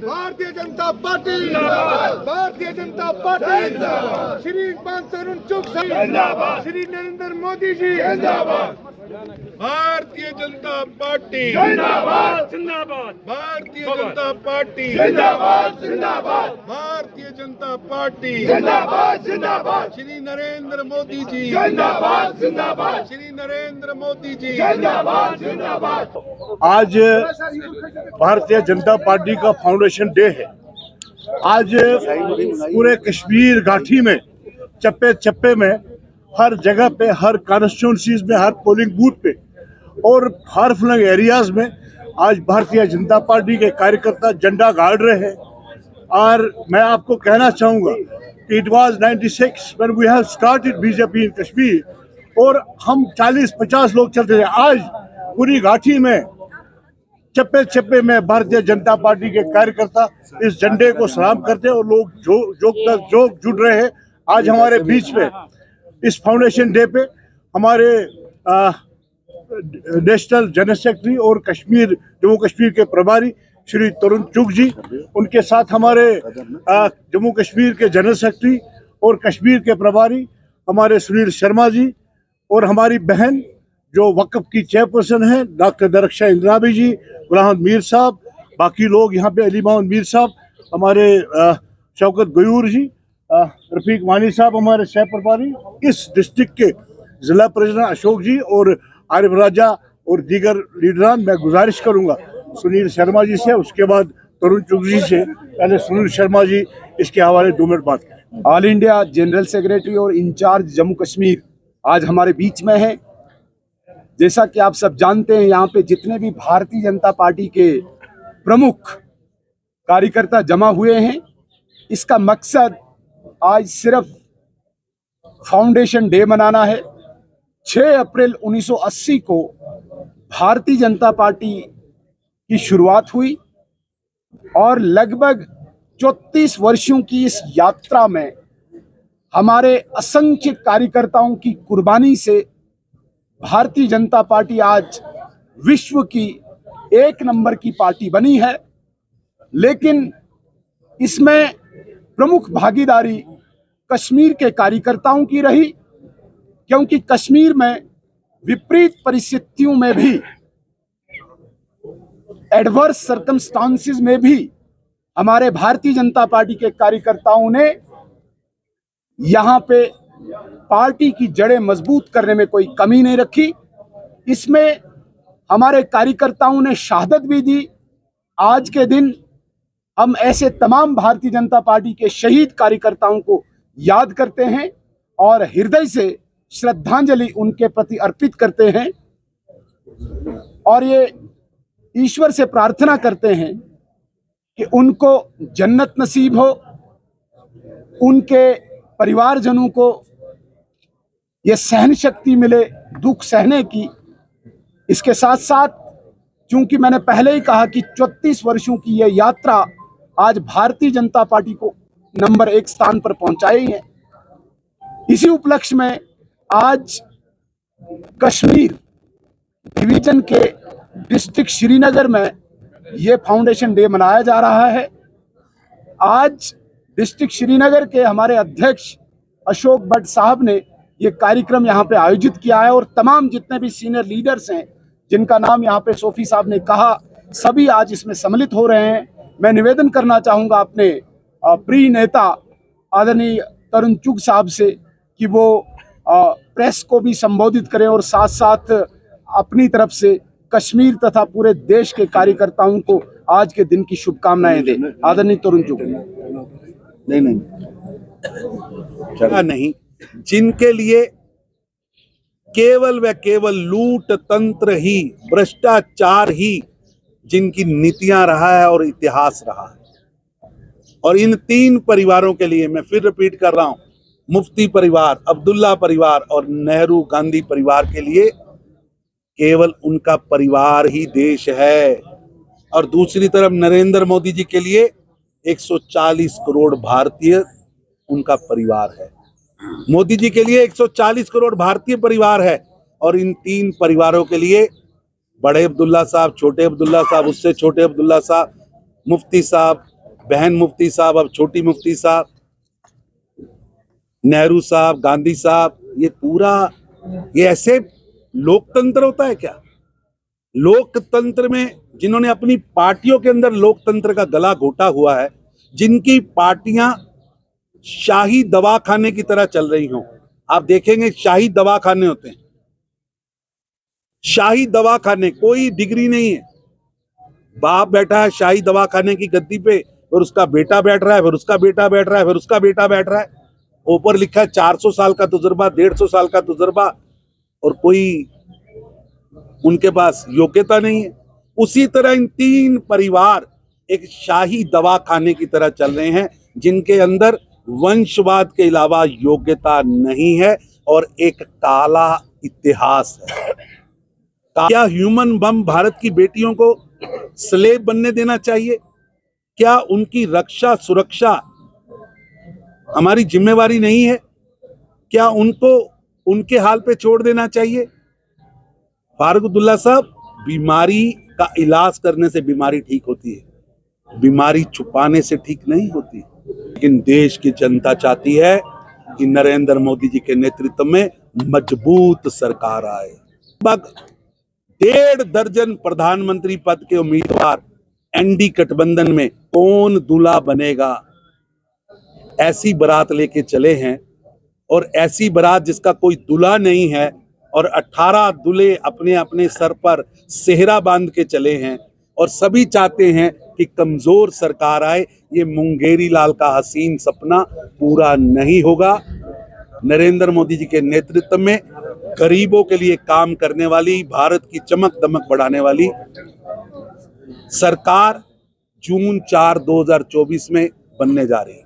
Bharatiya Janata party Bharatiya Janata party श्रीमान तरुण चुग Shri Narendra Modi ji Bharatiya Janata party जिंदाबाद जिंदाबाद भारतीय जनता पार्टी जिंदाबाद जिंदाबाद भारतीय जनता पार्टी जिंदाबाद जिंदाबाद श्री नरेंद्र मोदी जी जिंदाबाद जिंदाबाद श्री नरेंद्र मोदी जी जिंदाबाद जिंदाबाद। आज भारतीय जनता पार्टी का फाउंडेशन डे है। आज पूरे कश्मीर घाटी में चप्पे चप्पे में हर जगह पे, हर कॉन्स्टिट्यूंसीज में, हर पोलिंग बूथ पे और हर फ्लंग एरियाज में आज भारतीय जनता पार्टी के कार्यकर्ता झंडा गाड़ रहे हैं। और मैं आपको कहना चाहूँगा कि it was 96 when we have started BJP in Kashmir और हम 40-50 लोग चलते थे। आज पूरी घाटी में चप्पे चप्पे में भारतीय जनता पार्टी के कार्यकर्ता इस झंडे को सलाम करते हैं और लोग जो जुड़ रहे हैं। आज हमारे बीच में इस फाउंडेशन डे पे हमारे नेशनल जनरल सेक्रेटरी और जम्मू कश्मीर के प्रभारी श्री तरुण चुग जी, उनके साथ हमारे जम्मू कश्मीर के जनरल सेक्रेटरी और कश्मीर के प्रभारी हमारे सुनील शर्मा जी और हमारी बहन जो वक्फ की चेयरपर्सन है डॉक्टर दरक्षा इंद्राबी जी, गुलाम मीर साहब, बाकी लोग यहाँ पे अली मोहम्मद मीर साहब, हमारे शौकत गयूर जी, रफीक वानी साहब हमारे सह प्रभारी, इस डिस्ट्रिक्ट के जिला प्रेसिडेंट अशोक जी और आरिफ राजा और दीगर लीडरान। मैं गुजारिश करूंगा सुनील शर्मा जी से, उसके बाद तरुण चुग जी से। पहले सुनील शर्मा जी इसके हवाले 2 मिनट बात करें। ऑल इंडिया जनरल सेक्रेटरी और इंचार्ज जम्मू कश्मीर आज हमारे बीच में है। जैसा कि आप सब जानते हैं, यहाँ पे जितने भी भारतीय जनता पार्टी के प्रमुख कार्यकर्ता जमा हुए हैं, इसका मकसद आज सिर्फ फाउंडेशन डे मनाना है। 6 अप्रैल 1980 को भारतीय जनता पार्टी की शुरुआत हुई और लगभग 34 वर्षों की इस यात्रा में हमारे असंख्य कार्यकर्ताओं की कुर्बानी से भारतीय जनता पार्टी आज विश्व की 1 नंबर की पार्टी बनी है। लेकिन इसमें प्रमुख भागीदारी कश्मीर के कार्यकर्ताओं की रही, क्योंकि कश्मीर में विपरीत परिस्थितियों में भी, एडवर्स सर्कमस्टांसेस में भी हमारे भारतीय जनता पार्टी के कार्यकर्ताओं ने यहाँ पे पार्टी की जड़ें मजबूत करने में कोई कमी नहीं रखी। इसमें हमारे कार्यकर्ताओं ने शहादत भी दी। आज के दिन हम ऐसे तमाम भारतीय जनता पार्टी के शहीद कार्यकर्ताओं को याद करते हैं और हृदय से श्रद्धांजलि उनके प्रति अर्पित करते हैं और ये ईश्वर से प्रार्थना करते हैं कि उनको जन्नत नसीब हो, उनके परिवारजनों को ये सहन शक्ति मिले दुख सहने की। इसके साथ साथ, चूंकि मैंने पहले ही कहा कि 34 वर्षों की ये यात्रा आज भारतीय जनता पार्टी को नंबर 1 स्थान पर पहुंचाई है। इसी उपलक्ष्य में आज कश्मीर डिवीजन के डिस्ट्रिक्ट श्रीनगर में ये फाउंडेशन डे मनाया जा रहा है। आज डिस्ट्रिक्ट श्रीनगर के हमारे अध्यक्ष अशोक भट्ट साहब ने ये कार्यक्रम यहाँ पे आयोजित किया है और तमाम जितने भी सीनियर लीडर्स हैं, जिनका नाम यहाँ पे सोफी साहब ने कहा, सभी आज इसमें सम्मिलित हो रहे हैं। मैं निवेदन करना चाहूँगा अपने प्रिय नेता आदरणीय तरुण चुग साहब से कि वो प्रेस को भी संबोधित करें और साथ साथ अपनी तरफ से कश्मीर तथा पूरे देश के कार्यकर्ताओं को आज के दिन की शुभकामनाएं दें। आदरणीय तरुण चुग। नहीं, जिनके लिए केवल व केवल लूट तंत्र ही, भ्रष्टाचार ही जिनकी नीतियां रहा है और इतिहास रहा है। और इन 3 परिवारों के लिए मैं फिर रिपीट कर रहा हूं, मुफ्ती परिवार, अब्दुल्ला परिवार और नेहरू गांधी परिवार के लिए केवल उनका परिवार ही देश है। और दूसरी तरफ नरेंद्र मोदी जी के लिए 140 करोड़ भारतीय उनका परिवार है। मोदी जी के लिए 140 करोड़ भारतीय परिवार है और इन 3 परिवारों के लिए बड़े अब्दुल्ला साहब, छोटे अब्दुल्ला साहब, उससे छोटे अब्दुल्ला साहब, मुफ्ती साहब, बहन मुफ्ती साहब, अब छोटी मुफ्ती साहब, नेहरू साहब, गांधी साहब, ये ऐसे लोकतंत्र होता है क्या? लोकतंत्र में जिन्होंने अपनी पार्टियों के अंदर लोकतंत्र का गला घोटा हुआ है, जिनकी पार्टियां शाही दवाखाने की तरह चल रही हों, आप देखेंगे शाही दवाखाने होते हैं, शाही दवाखाने, कोई डिग्री नहीं है, बाप बैठा है शाही दवाखाने की गद्दी पे, और उसका बेटा बैठ रहा है, फिर उसका बेटा बैठ रहा है, फिर उसका बेटा बैठ रहा है, ऊपर लिखा है 400 साल का तजुर्बा, 150 साल का तजुर्बा, और कोई उनके पास योग्यता नहीं है। उसी तरह इन तीन परिवार एक शाही दवाखाने की तरह चल रहे हैं, जिनके अंदर वंशवाद के अलावा योग्यता नहीं है और एक काला इतिहास है। क्या ह्यूमन बम भारत की बेटियों को स्लेव बनने देना चाहिए? क्या उनकी रक्षा सुरक्षा हमारी जिम्मेवारी नहीं है? क्या उनको उनके हाल पे छोड़ देना चाहिए? फारूक अब्दुल्ला साहब, बीमारी का इलाज करने से बीमारी ठीक होती है, बीमारी छुपाने से ठीक नहीं होती। लेकिन देश की जनता चाहती है कि नरेंद्र मोदी जी के नेतृत्व में मजबूत सरकार आए। लगभग 1.5 दर्जन प्रधानमंत्री पद के उम्मीदवार एनडी गठबंधन में कौन दूल्हा बनेगा, ऐसी बारात लेके चले हैं, और ऐसी बारात जिसका कोई दूल्हा नहीं है, और 18 दूल्हे अपने अपने सर पर सेहरा बांध के चले हैं, और सभी चाहते हैं कि कमजोर सरकार आए। ये मुंगेरी लाल का हसीन सपना पूरा नहीं होगा। नरेंद्र मोदी जी के नेतृत्व में गरीबों के लिए काम करने वाली, भारत की चमक दमक बढ़ाने वाली सरकार जून 4, 2024 में बनने जा रही है।